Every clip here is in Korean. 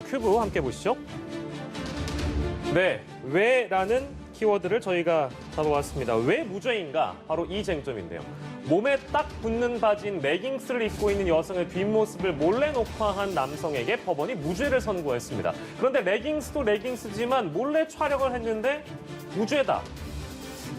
큐브 함께 보시죠. 네, 왜라는 키워드를 저희가 잡아왔습니다. 왜 무죄인가? 바로 이 쟁점인데요. 몸에 딱 붙는 바지인 레깅스를 입고 있는 여성의 뒷모습을 몰래 녹화한 남성에게 법원이 무죄를 선고했습니다. 그런데 레깅스도 레깅스지만 몰래 촬영을 했는데 무죄다.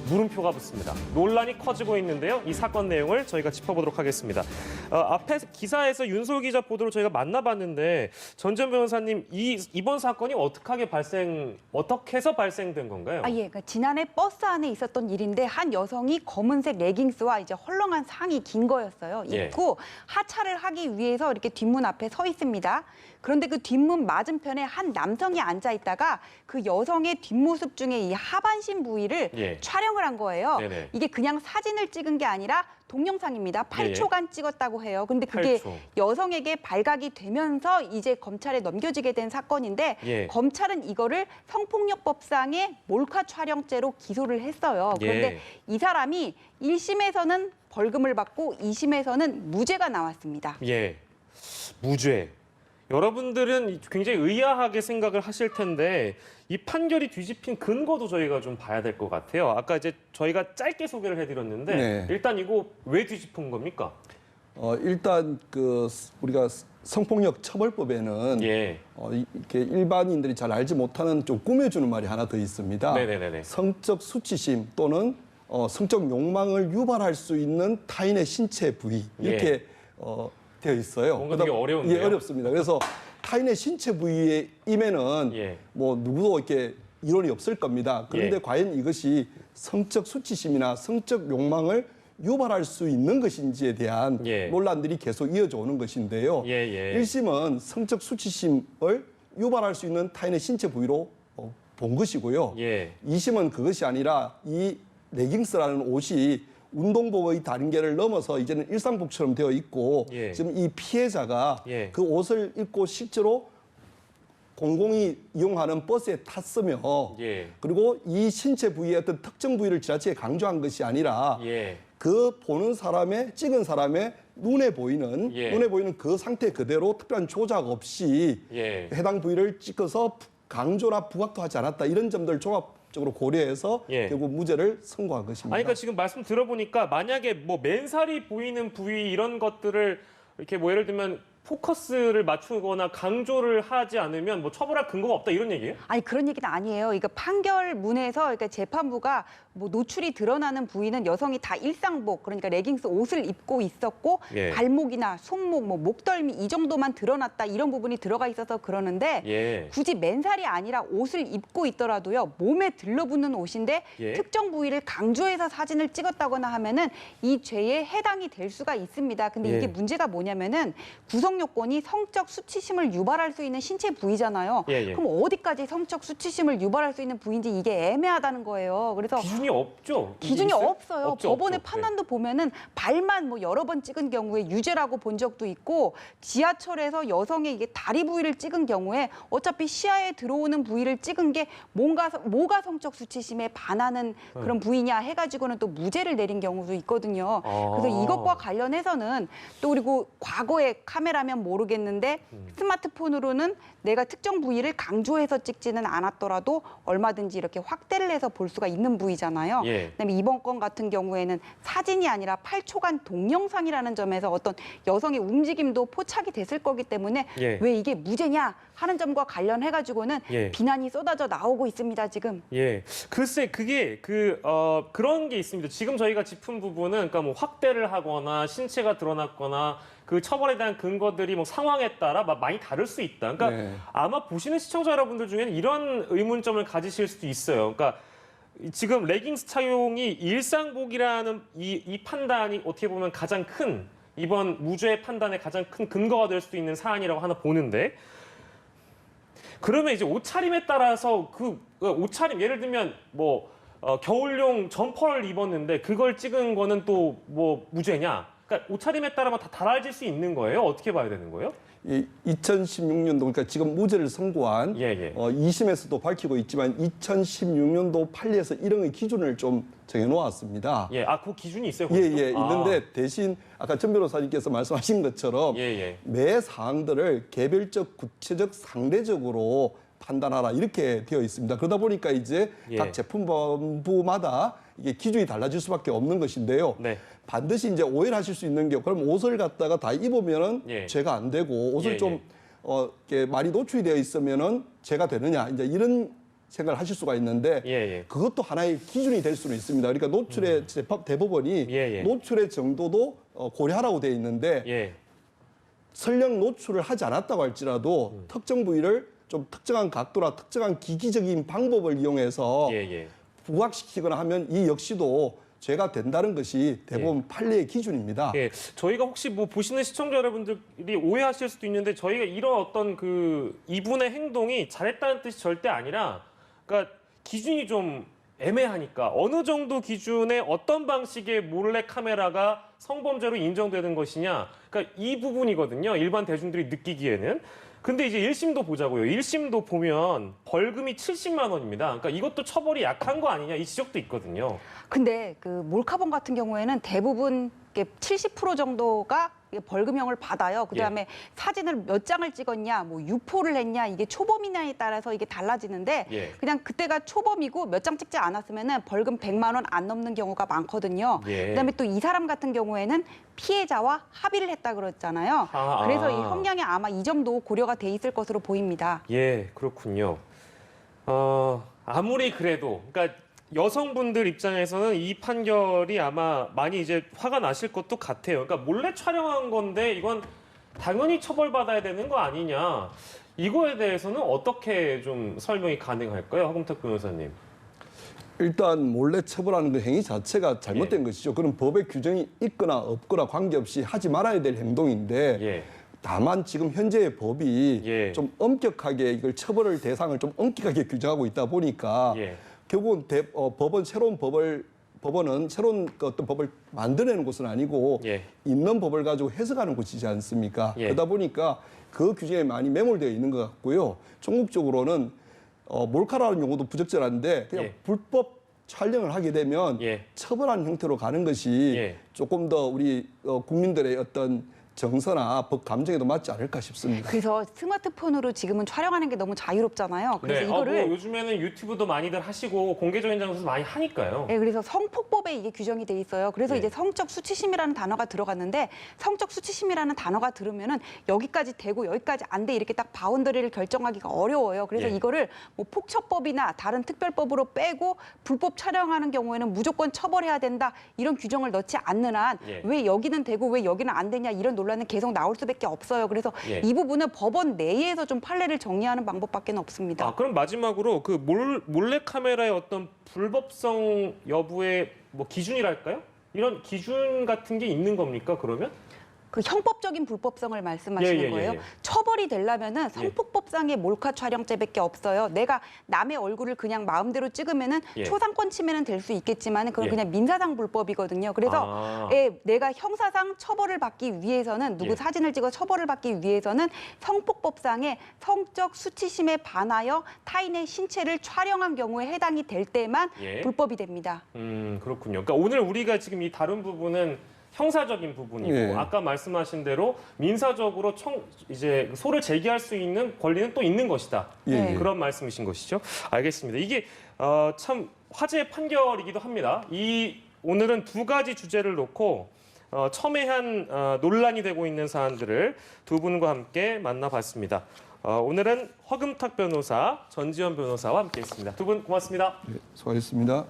물음표가 붙습니다. 논란이 커지고 있는데요. 이 사건 내용을 저희가 짚어보도록 하겠습니다. 앞에 기사에서 윤솔 기자 보도를 저희가 만나봤는데 전지현 변호사님, 이번 사건이 어떻게 해서 발생된 건가요? 예. 그러니까 지난해 버스 안에 있었던 일인데 한 여성이 검은색 레깅스와 이제 헐렁한 상의 긴 거였어요. 입고 하차를 하기 위해서 이렇게 뒷문 앞에 서 있습니다. 그런데 그 뒷문 맞은편에 한 남성이 앉아 있다가 그 여성의 뒷모습 중에 이 하반신 부위를 촬영을 한 거예요. 네네. 이게 그냥 사진을 찍은 게 아니라 동영상입니다. 8초간 찍었다고 해요. 근데 그게 8초. 여성에게 발각이 되면서 이제 검찰에 넘겨지게 된 사건인데 검찰은 이거를 성폭력법상의 몰카 촬영죄로 기소를 했어요. 그런데 이 사람이 1심에서는 벌금을 받고 2심에서는 무죄가 나왔습니다. 무죄. 여러분들은 굉장히 의아하게 생각을 하실 텐데 이 판결이 뒤집힌 근거도 저희가 좀 봐야 될 것 같아요. 아까 이제 저희가 짧게 소개를 해드렸는데 일단 이거 왜 뒤집힌 겁니까? 일단 우리가 성폭력 처벌법에는 이렇게 일반인들이 잘 알지 못하는 좀 꾸며주는 말이 하나 더 있습니다. 성적 수치심 또는 성적 욕망을 유발할 수 있는 타인의 신체 부위 이렇게 되어 있어요. 뭔가 되게 어려운데요? 어렵습니다. 그래서 타인의 신체 부위에 임에는 뭐 누구도 이렇게 이론이 없을 겁니다. 그런데 과연 이것이 성적 수치심이나 성적 욕망을 유발할 수 있는 것인지에 대한 논란들이 계속 이어져 오는 것인데요. 1심은 성적 수치심을 유발할 수 있는 타인의 신체 부위로 본 것이고요. 2심은 그것이 아니라 이 레깅스라는 옷이 운동복의 단계를 넘어서 이제는 일상복처럼 되어 있고 지금 이 피해자가 그 옷을 입고 실제로 공공이 이용하는 버스에 탔으며 그리고 이 신체 부위의 어떤 특정 부위를 지나치게 강조한 것이 아니라 그 보는 사람의 찍은 사람의 눈에 보이는 그 상태 그대로 특별한 조작 없이 해당 부위를 찍어서 강조나 부각도 하지 않았다 이런 점들 종합적으로 고려해서 결국 무죄를 선고한 것입니다. 그러니까 지금 말씀 들어보니까 만약에 뭐 맨살이 보이는 부위 이런 것들을 이렇게 뭐 예를 들면 포커스를 맞추거나 강조를 하지 않으면 뭐 처벌할 근거가 없다 이런 얘기예요? 아니 그런 얘기는 아니에요. 그러니까 판결문에서 그러니까 재판부가 뭐 노출이 드러나는 부위는 여성이 다 일상복 그러니까 레깅스 옷을 입고 있었고 발목이나 손목, 뭐 목덜미 이 정도만 드러났다 이런 부분이 들어가 있어서 그러는데 굳이 맨살이 아니라 옷을 입고 있더라도요 몸에 들러붙는 옷인데 특정 부위를 강조해서 사진을 찍었다거나 하면은 이 죄에 해당이 될 수가 있습니다. 근데 이게 문제가 뭐냐면은 구성 요건이 성적 수치심을 유발할 수 있는 신체 부위잖아요. 그럼 어디까지 성적 수치심을 유발할 수 있는 부위인지 이게 애매하다는 거예요. 그래서 기준이 없죠? 기준이 없어요. 없죠, 법원의 없죠. 판단도 보면은 발만 뭐 여러 번 찍은 경우에 유죄라고 본 적도 있고 지하철에서 여성의 이게 다리 부위를 찍은 경우에 어차피 시야에 들어오는 부위를 찍은 게 뭐가 성적 수치심에 반하는 그런 부위냐 해가지고는 또 무죄를 내린 경우도 있거든요. 그래서 이것과 관련해서는 또 그리고 과거에 카메라면 모르겠는데 스마트폰으로는 내가 특정 부위를 강조해서 찍지는 않았더라도 얼마든지 이렇게 확대를 해서 볼 수가 있는 부위잖아요. 그다음에 이번 건 같은 경우에는 사진이 아니라 8초간 동영상이라는 점에서 어떤 여성의 움직임도 포착이 됐을 거기 때문에 왜 이게 무죄냐 하는 점과 관련해가지고는 비난이 쏟아져 나오고 있습니다, 지금. 글쎄 그게 그런 게 있습니다. 지금 저희가 짚은 부분은 그러니까 뭐 확대를 하거나 신체가 드러났거나 그 처벌에 대한 근거들이 뭐 상황에 따라 많이 다를 수 있다. 그러니까 아마 보시는 시청자 여러분들 중에는 이런 의문점을 가지실 수도 있어요. 그러니까 지금 레깅스 착용이 일상복이라는 이 판단이 어떻게 보면 가장 큰 이번 무죄 판단의 가장 큰 근거가 될 수도 있는 사안이라고 하나 보는데 그러면 이제 옷차림에 따라서 그 옷차림 예를 들면 뭐 겨울용 점퍼를 입었는데 그걸 찍은 거는 또 뭐 무죄냐? 그러니까 옷차림에 따라만 다 달라질 수 있는 거예요? 어떻게 봐야 되는 거예요? 이 2016년도 그러니까 지금 무죄를 선고한 2심에서도 밝히고 있지만 2016년도 판례에서 1형의 기준을 좀 정해놓았습니다. 그 기준이 있어요? 있는데 대신 아까 전 변호사님께서 말씀하신 것처럼 매 사항들을 개별적, 구체적, 상대적으로 판단하라 이렇게 되어 있습니다. 그러다 보니까 이제 각 제품마다 이게 기준이 달라질 수밖에 없는 것인데요. 반드시 이제 오해를 하실 수 있는 게 그럼 옷을 갖다가 다 입으면은 죄가 안 되고 옷을 좀 이렇게 많이 노출이 되어 있으면은 죄가 되느냐 이제 이런 생각을 하실 수가 있는데 그것도 하나의 기준이 될 수는 있습니다. 그러니까 노출의 대법원이 노출의 정도도 고려하라고 되어 있는데 설령 노출을 하지 않았다고 할지라도 특정 부위를 좀 특정한 각도나 특정한 기기적인 방법을 이용해서 부각시키거나 하면 이 역시도 죄가 된다는 것이 대법원 판례의 기준입니다. 저희가 혹시 뭐 보시는 시청자 여러분들이 오해하실 수도 있는데 저희가 이런 어떤 그 이분의 행동이 잘했다는 뜻이 절대 아니라 그러니까 기준이 좀 애매하니까 어느 정도 기준의 어떤 방식의 몰래 카메라가 성범죄로 인정되는 것이냐 그러니까 이 부분이거든요. 일반 대중들이 느끼기에는. 근데 이제 1심도 보자고요. 1심도 보면 벌금이 70만 원입니다. 그러니까 이것도 처벌이 약한 거 아니냐 이 지적도 있거든요. 근데 그 몰카범 같은 경우에는 대부분 70% 정도가 벌금형을 받아요. 그다음에 사진을 몇 장을 찍었냐, 뭐 유포를 했냐, 이게 초범이냐에 따라서 이게 달라지는데 그냥 그때가 초범이고 몇 장 찍지 않았으면은 벌금 100만 원 안 넘는 경우가 많거든요. 그다음에 또 이 사람 같은 경우에는 피해자와 합의를 했다 그랬잖아요. 그래서 이 형량이 아마 이 정도 고려가 돼 있을 것으로 보입니다. 그렇군요. 아무리 그래도 그러니까 여성분들 입장에서는 이 판결이 아마 많이 이제 화가 나실 것도 같아요. 그러니까 몰래 촬영한 건데 이건 당연히 처벌받아야 되는 거 아니냐. 이거에 대해서는 어떻게 좀 설명이 가능할까요? 하금탁 변호사님. 일단 몰래 처벌하는 그 행위 자체가 잘못된 것이죠. 그런 법의 규정이 있거나 없거나 관계없이 하지 말아야 될 행동인데 다만 지금 현재의 법이 좀 엄격하게 이걸 처벌을 대상을 좀 엄격하게 규정하고 있다 보니까 결국은 법원은 새로운 어떤 법을 만들어내는 곳은 아니고 있는 법을 가지고 해석하는 곳이지 않습니까? 그러다 보니까 그 규정에 많이 매몰되어 있는 것 같고요. 전국적으로는 몰카라는 용어도 부적절한데 그냥 불법 촬영을 하게 되면 처벌하는 형태로 가는 것이 조금 더 우리 국민들의 어떤 정서나 법 감정에도 맞지 않을까 싶습니다. 그래서 스마트폰으로 지금은 촬영하는 게 너무 자유롭잖아요. 그래서 이거를 뭐 요즘에는 유튜브도 많이들 하시고 공개적인 장소에서 많이 하니까요. 그래서 성폭법에 이게 규정이 돼 있어요. 그래서 이제 성적 수치심이라는 단어가 들어갔는데 성적 수치심이라는 단어가 들으면은 여기까지 되고 여기까지 안 돼 이렇게 딱 바운더리를 결정하기가 어려워요. 그래서 이거를 뭐 폭처법이나 다른 특별법으로 빼고 불법 촬영하는 경우에는 무조건 처벌해야 된다 이런 규정을 넣지 않는 한 왜 여기는 되고 왜 여기는 안 되냐 이런 논란은 계속 나올 수밖에 없어요. 그래서 이 부분은 법원 내에서 좀 판례를 정리하는 방법밖에 없습니다. 그럼 마지막으로 그 몰래 카메라의 어떤 불법성 여부의 뭐 기준이랄까요? 이런 기준 같은 게 있는 겁니까? 그러면? 그 형법적인 불법성을 말씀하시는 거예요. 처벌이 되려면은 성폭법상의 몰카 촬영죄밖에 없어요. 내가 남의 얼굴을 그냥 마음대로 찍으면은 초상권 침해는 될 수 있겠지만 그건 그냥 민사상 불법이거든요. 그래서 내가 형사상 처벌을 받기 위해서는 누구 사진을 찍어 처벌을 받기 위해서는 성폭법상의 성적 수치심에 반하여 타인의 신체를 촬영한 경우에 해당이 될 때만 불법이 됩니다. 그렇군요. 그러니까 오늘 우리가 지금 이 다룬 부분은 형사적인 부분이고 아까 말씀하신 대로 민사적으로 이제 소를 제기할 수 있는 권리는 또 있는 것이다. 그런 말씀이신 것이죠. 알겠습니다. 이게 참 화제의 판결이기도 합니다. 오늘은 두 가지 주제를 놓고 첨예한 논란이 되고 있는 사안들을 두 분과 함께 만나봤습니다. 오늘은 허금탁 변호사, 전지현 변호사와 함께했습니다. 두 분 고맙습니다. 수고하셨습니다.